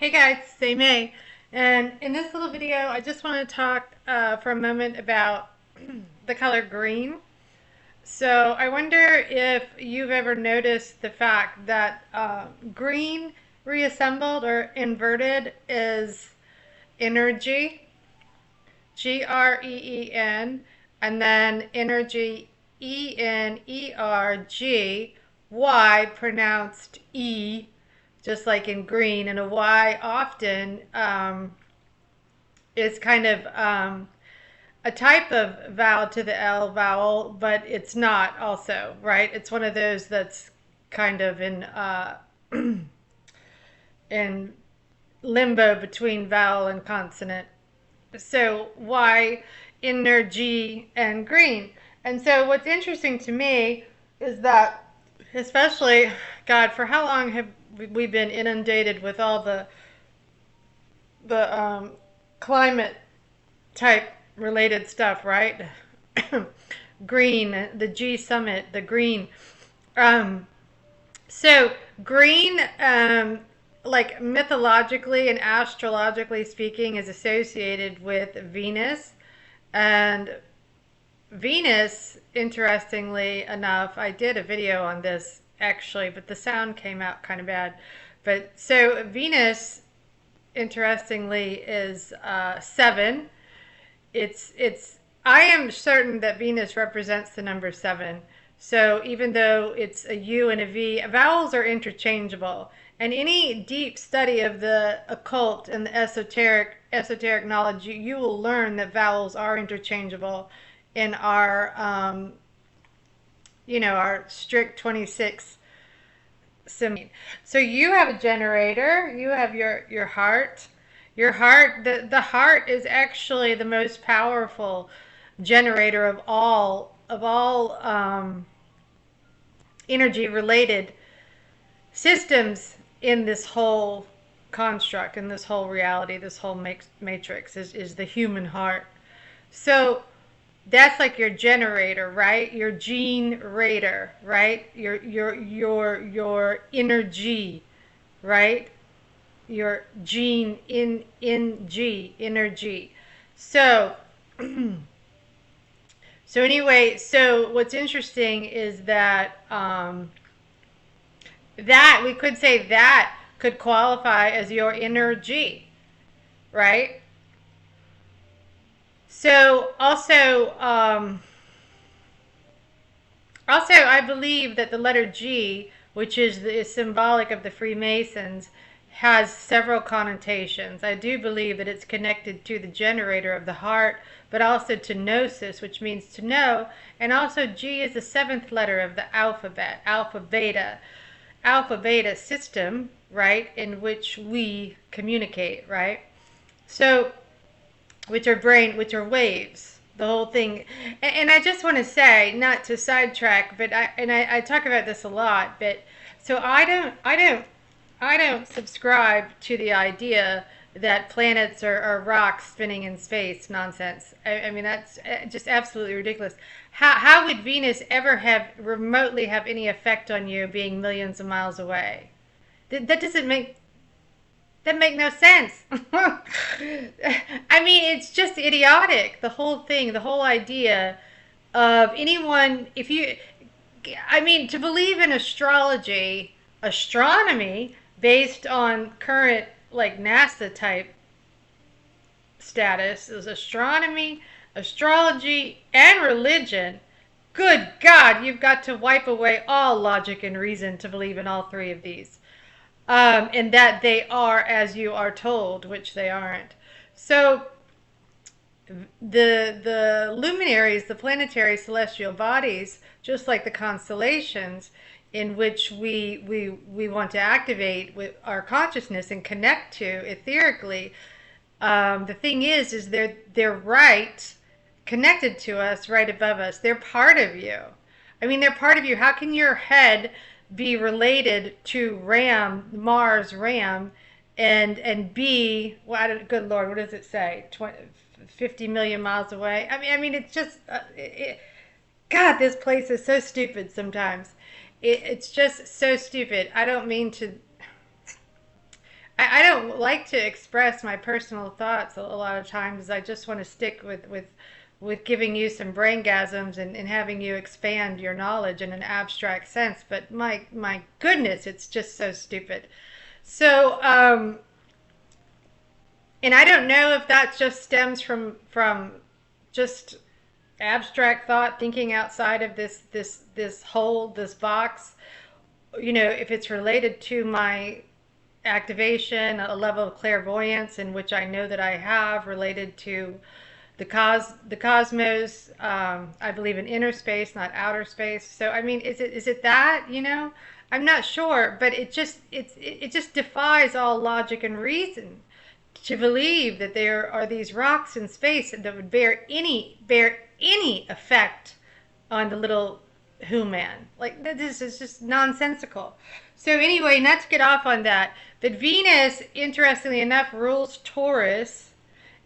Hey guys, it's Amay, and in this little video, I just want to talk for a moment about the color green. So I wonder if you've ever noticed the fact that green reassembled or inverted is energy, Green, and then energy, Energy, pronounced E, just like in green, and a Y often is kind of a type of vowel to the L vowel, but it's not also, right? It's one of those that's kind of in limbo between vowel and consonant. So Y, energy, and green. And so what's interesting to me is that, especially, God, for how long have we been inundated with all the climate type related stuff, right? Green, the G summit, the green. Um, so green, like mythologically and astrologically speaking, is associated with Venus. And Venus, interestingly enough, I did a video on this actually, but the sound came out kind of bad. But so Venus, interestingly, is 7. It's I am certain that Venus represents the number 7. So even though it's a U and a V, vowels are interchangeable. And any deep study of the occult and the esoteric knowledge, you will learn that vowels are interchangeable in our strict 26 symbol. So you have a generator, you have your heart. Your heart, the heart is actually the most powerful generator of all energy related systems in this whole construct, in this whole reality, this whole matrix is the human heart. So that's like your generator, right? Your gene rater, right? Your energy, right? Your gene in G, energy. So so anyway, so what's interesting is that that we could say that could qualify as your energy, right? So also, I believe that the letter G, which is symbolic of the Freemasons, has several connotations. I do believe that it's connected to the generator of the heart, but also to gnosis, which means to know. And also, G is the 7th letter of the alphabet, alpha beta system, right, in which we communicate, right? So, which are waves, the whole thing. And I just want to say, not to sidetrack, but I talk about this a lot, but so I don't subscribe to the idea that planets are rocks spinning in space nonsense. I mean, that's just absolutely ridiculous. How would Venus ever have remotely have any effect on you being millions of miles away? That doesn't make no sense. I mean, it's just idiotic. The whole thing, the whole idea of anyone, if you, I mean, to believe in astrology, astronomy, based on current, like NASA type status, is astronomy, astrology, and religion. Good God, you've got to wipe away all logic and reason to believe in all three of these. And that they are as you are told, which they aren't. So the luminaries, the planetary celestial bodies, just like the constellations, in which we want to activate with our consciousness and connect to etherically. The thing is they're right connected to us, right above us. They're part of you. I mean, they're part of you. How can your head be related to Ram, Mars Ram, and be, well, good Lord, what does it say? 50 million miles away? I mean, it's just, God, this place is so stupid sometimes. It's just so stupid. I don't like to express my personal thoughts a lot of times. I just want to stick with giving you some braingasms and having you expand your knowledge in an abstract sense. But my goodness, it's just so stupid. So, and I don't know if that just stems from just abstract thought, thinking outside of this box. You know, if it's related to my activation, a level of clairvoyance in which I know that I have related to the cosmos. I believe in inner space, not outer space. So I mean, is it that, you know? I'm not sure, but it just defies all logic and reason to believe that there are these rocks in space that would bear any effect on the little who man. Like, this is just nonsensical. So anyway, not to get off on that, but Venus, interestingly enough, rules Taurus.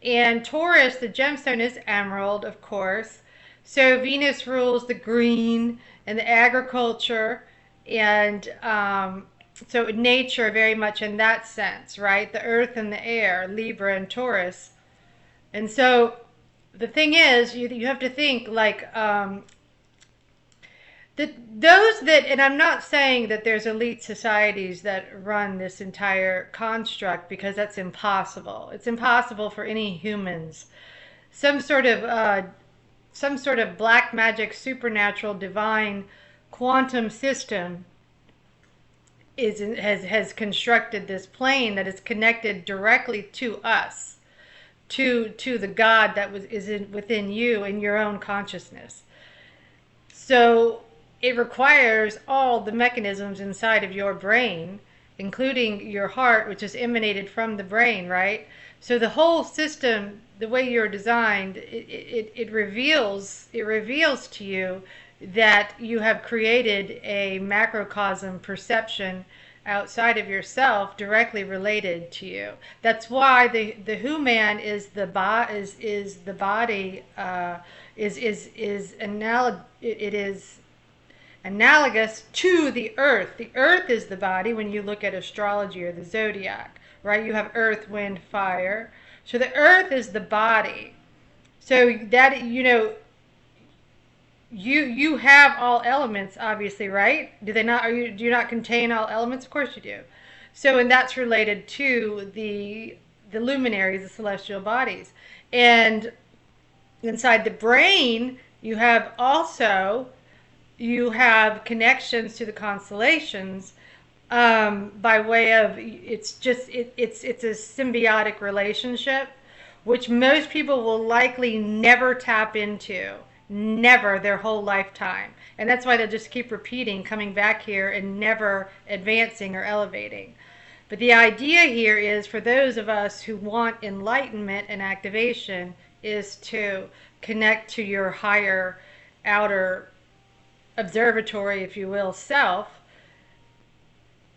And Taurus, the gemstone is emerald, of course. So Venus rules the green and the agriculture, and so nature very much in that sense, right? The earth and the air, Libra and Taurus. And so the thing is, you have to think like those that, and I'm not saying that there's elite societies that run this entire construct, because that's impossible. It's impossible for any humans. Some sort of black magic, supernatural, divine, quantum system has constructed this plane that is connected directly to us, to the God that within you in your own consciousness. So it requires all the mechanisms inside of your brain, including your heart, which is emanated from the brain, right? So the whole system, the way you're designed, it reveals to you that you have created a macrocosm perception outside of yourself directly related to you. That's why the who man is the body, it is analogous to the earth. The earth is the body when you look at astrology or the zodiac, right? You have earth, wind, fire. So the earth is the body. So that, you know, you have all elements, obviously, right? Do they not? Do you not contain all elements? Of course you do. So, and that's related to the luminaries, the celestial bodies. And inside the brain, you have connections to the constellations, by way of, it's a symbiotic relationship, which most people will likely never tap into, never, their whole lifetime. And that's why they'll just keep repeating, coming back here and never advancing or elevating. But the idea here is, for those of us who want enlightenment and activation, is to connect to your higher outer observatory, if you will, self,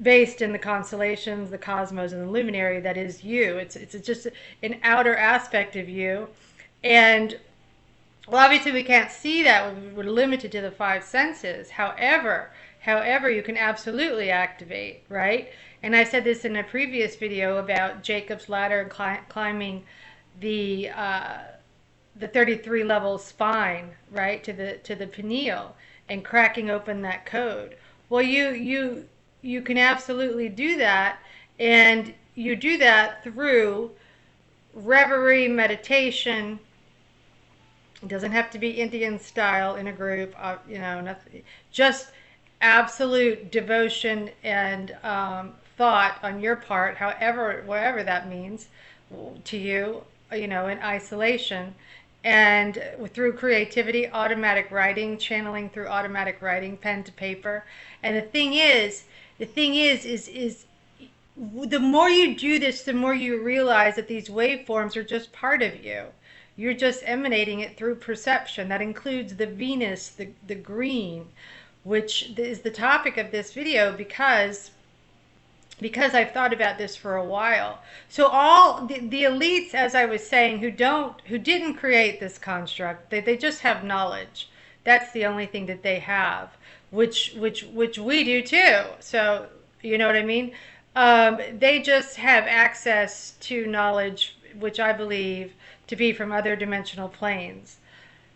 based in the constellations, the cosmos, and the luminary that is you. It's just an outer aspect of you. And well, obviously we can't see that. We're limited to the five senses. However, you can absolutely activate, right? And I said this in a previous video about Jacob's ladder and climbing the 33 level spine, right, to the pineal, and cracking open that code. Well, you can absolutely do that, and you do that through reverie, meditation. It doesn't have to be Indian style in a group, you know, nothing, just absolute devotion and thought on your part, whatever that means to you, you know, in isolation. And through creativity, automatic writing, channeling through automatic writing, pen to paper. And the thing is the more you do this, the more you realize that these waveforms are just part of you. You're just emanating it through perception. That includes the Venus, the green, which is the topic of this video, because I've thought about this for a while. So all the elites, as I was saying, who didn't create this construct, they just have knowledge. That's the only thing that they have, which we do too. So you know what I mean? They just have access to knowledge, which I believe to be from other dimensional planes.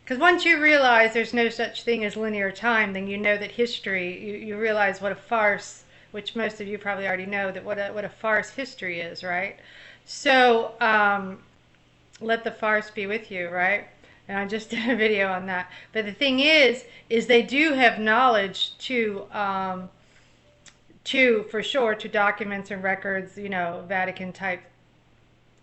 Because once you realize there's no such thing as linear time, then you know that history, you realize what a farce, which most of you probably already know, that what a farce history is, right? So let the farce be with you, right? And I just did a video on that. But the thing is they do have knowledge to for sure, to documents and records, Vatican type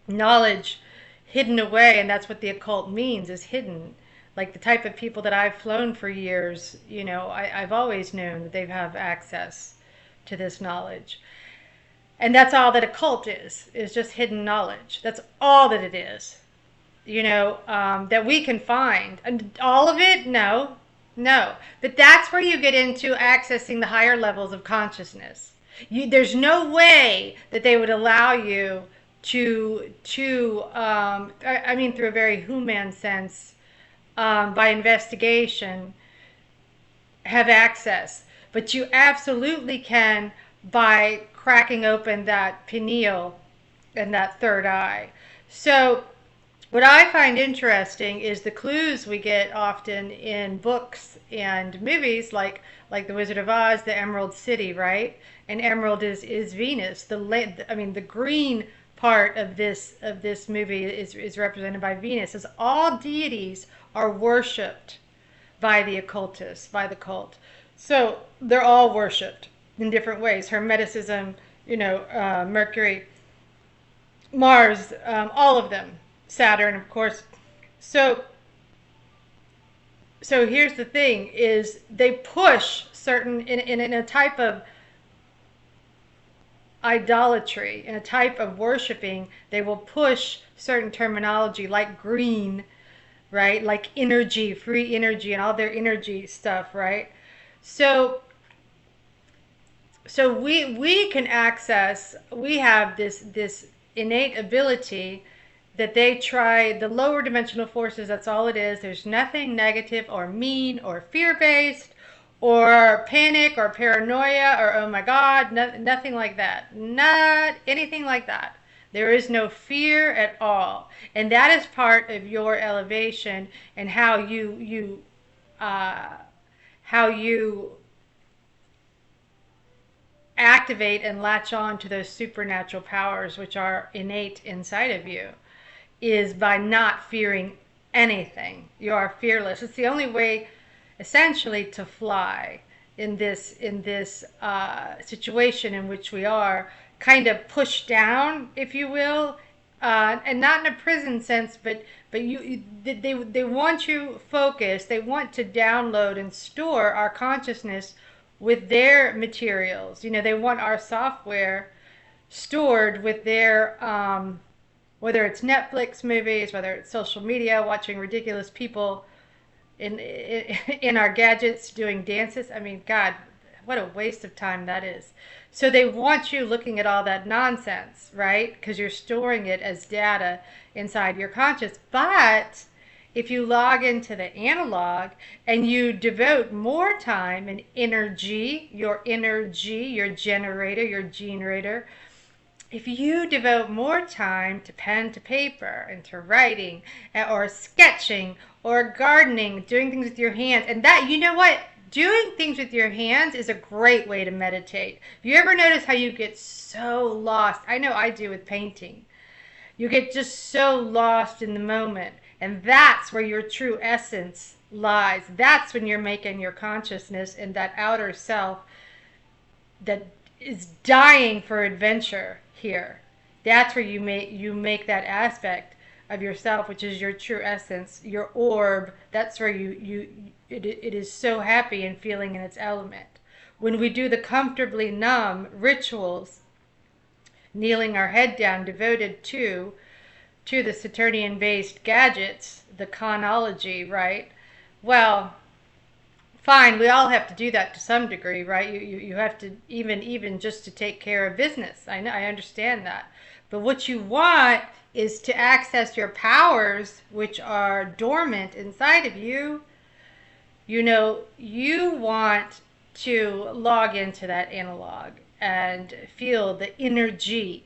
knowledge hidden away, and that's what the occult means, is hidden. Like the type of people that I've flown for years, I've always known that they have access to this knowledge. And that's all that occult is just hidden knowledge. That's all that it is, that we can find. And all of it? No, no. But that's where you get into accessing the higher levels of consciousness. There's no way that they would allow you I mean, through a very human sense, by investigation, have access. But you absolutely can by cracking open that pineal and that third eye. So what I find interesting is the clues we get often in books and movies, like The Wizard of Oz, the Emerald City, right? And Emerald is Venus. The green part of this movie is represented by Venus, as all deities are worshipped by the occultists, by the cult. So they're all worshipped in different ways. Hermeticism, Mercury, Mars, all of them. Saturn, of course. So here's the thing: is they push certain in a type of idolatry, in a type of worshiping. They will push certain terminology like green, right? Like energy, free energy, and all their energy stuff, right? So we can access. We have this innate ability that they try, the lower dimensional forces, that's all it is. There's nothing negative or mean or fear-based or panic or paranoia or oh my God, nothing like that. Not anything like that. There is no fear at all. And that is part of your elevation and how you activate and latch on to those supernatural powers which are innate inside of you, is by not fearing anything. You are fearless. It's the only way, essentially, to fly in this situation in which we are kind of pushed down, if you will, and not in a prison sense, but they want you focused. They want to download and store our consciousness with their materials. They want our software stored with their whether it's Netflix movies, whether it's social media, watching ridiculous people in our gadgets doing dances. I mean, God, what a waste of time that is. So they want you looking at all that nonsense, right? Because you're storing it as data inside your conscious. But if you log into the analog and you devote more time and energy, your generator, your generator, if you devote more time to pen to paper and to writing or sketching or gardening, doing things with your hands, and that, you know what? Doing things with your hands is a great way to meditate. Have you ever noticed how you get so lost? I know I do with painting. You get just so lost in the moment. And that's where your true essence lies. That's when you're making your consciousness and that outer self that is dying for adventure here. That's where you make that aspect of yourself, which is your true essence, your orb. That's where it is so happy and feeling in its element. When we do the comfortably numb rituals, kneeling our head down, devoted to the Saturnian-based gadgets, the chronology, right? Well, fine, we all have to do that to some degree, right? You have to, even just to take care of business. I know, I understand that. But what you want is to access your powers, which are dormant inside of you. You want to log into that analog and feel the energy,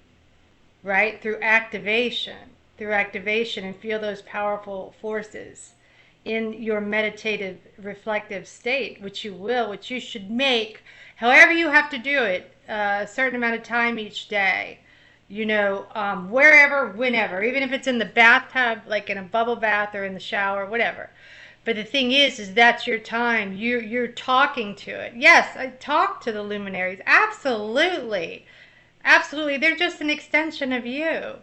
right? Through activation, and feel those powerful forces in your meditative, reflective state, which you should make, however you have to do it, a certain amount of time each day. Wherever, whenever, even if it's in the bathtub, like in a bubble bath, or in the shower, whatever. But the thing is that's your time. You're talking to it. Yes, I talk to the luminaries. Absolutely. Absolutely. They're just an extension of you.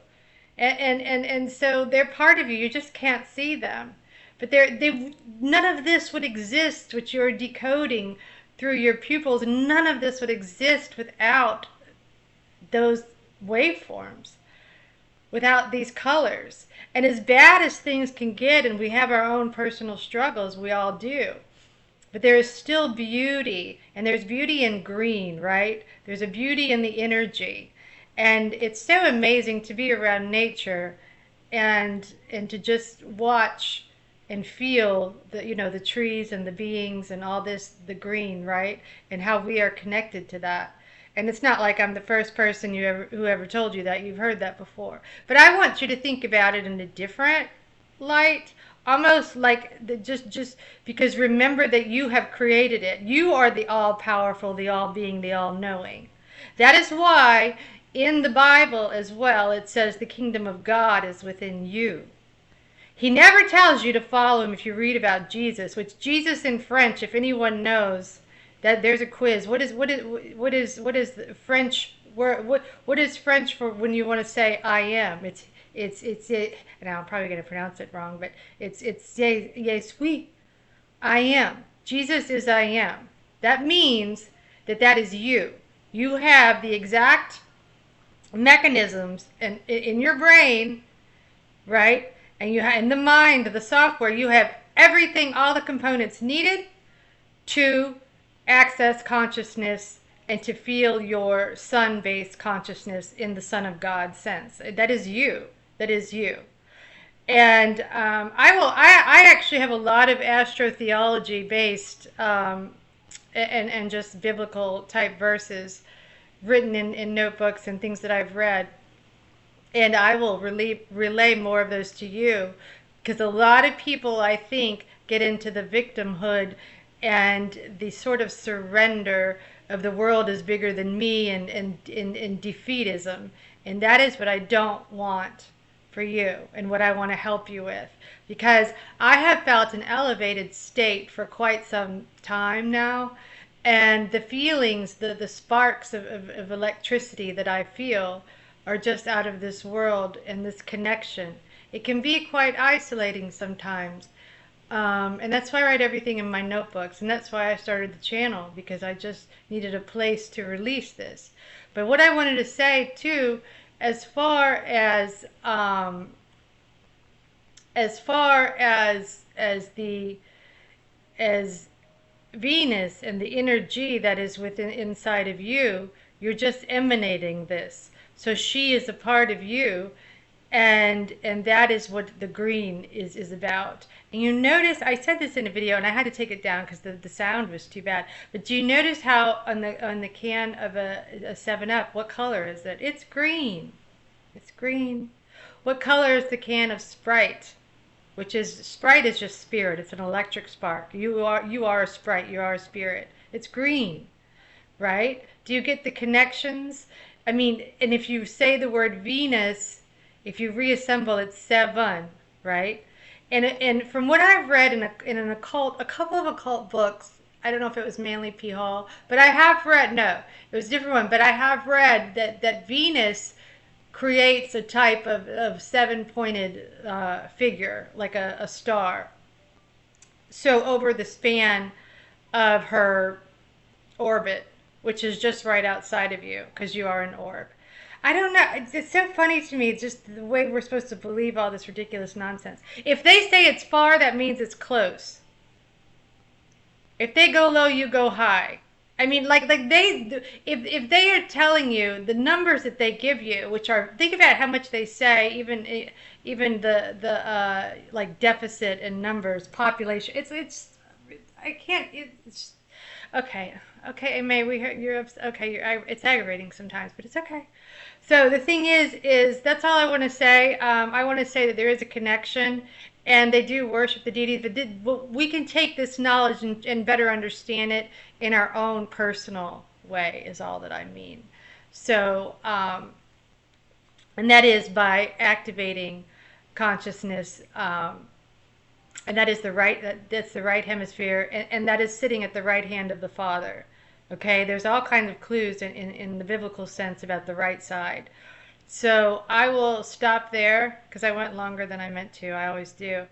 And so they're part of you. You just can't see them. But none of this would exist, which you're decoding through your pupils. None of this would exist without those waveforms, without these colors. And as bad as things can get, and we have our own personal struggles, we all do, but there is still beauty, and there's beauty in green, right? There's a beauty in the energy. And it's so amazing to be around nature and to just watch and feel the trees and the beings and all this, the green, right? And how we are connected to that. And it's not like I'm the first person who ever told you that. You've heard that before. But I want you to think about it in a different light, almost like just because remember that you have created it. You are the all-powerful, the all-being, the all-knowing. That is why in the Bible as well it says the kingdom of God is within you. He never tells you to follow him if you read about Jesus, which Jesus in French, if anyone knows, that there's a quiz. What is the French word? What is French for when you want to say I am? It's and I'm probably going to pronounce it wrong, but it's je suis. I am. Jesus is I am. That means that is you. You have the exact mechanisms in your brain, right? And you have in the mind, the software, you have everything, all the components needed to access consciousness and to feel your sun-based consciousness in the Son of God sense. That is you. That is you. And I actually have a lot of astrotheology based and just biblical type verses written in notebooks and things that I've read. And I will relay more of those to you, because a lot of people, I think, get into the victimhood and the sort of surrender of the world is bigger than me, and defeatism. And that is what I don't want for you, and what I want to help you with. Because I have felt an elevated state for quite some time now, and the feelings, the sparks of electricity that I feel are just out of this world, and this connection. It can be quite isolating sometimes. And that's why I write everything in my notebooks, and that's why I started the channel, because I just needed a place to release this. But what I wanted to say too, as far as Venus and the energy that is within inside of you, you're just emanating this. So she is a part of you, and that is what the green is about. And you notice, I said this in a video and I had to take it down because the sound was too bad, but do you notice how on the can of a 7-Up, what color is it? It's green. It's green. What color is the can of Sprite? Sprite is just spirit. It's an electric spark. You are a Sprite. You are a spirit. It's green, right? Do you get the connections? I mean, and if you say the word Venus, if you reassemble, it's SEVUN, right? And from what I've read in a couple of occult books, I don't know if it was Manly P. Hall, but I have read, no, it was a different one, but I have read that Venus creates a type of seven-pointed figure, like a star. So over the span of her orbit, which is just right outside of you, because you are an orb. I don't know. It's so funny to me, just the way we're supposed to believe all this ridiculous nonsense. If they say it's far, that means it's close. If they go low, you go high. I mean, if they are telling you the numbers that they give you, which are, think about how much they say, even the like deficit in numbers, population. I can't. It's okay. Okay, May, we heard you're okay. It's aggravating sometimes, but it's okay. So the thing is that's all I want to say. I want to say that there is a connection, and they do worship the deities. But we can take this knowledge and better understand it in our own personal way. Is all that I mean. So, and that is by activating consciousness. And that is that's the right hemisphere, and that is sitting at the right hand of the Father. Okay, there's all kinds of clues in the biblical sense about the right side. So I will stop there because I went longer than I meant to. I always do,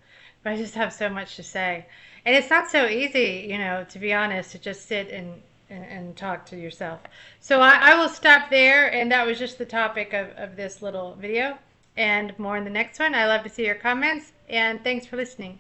but I just have so much to say, and it's not so easy, to be honest, to just sit and talk to yourself. So I will stop there, and that was just the topic of this little video, and more in the next one. I love to see your comments, and thanks for listening.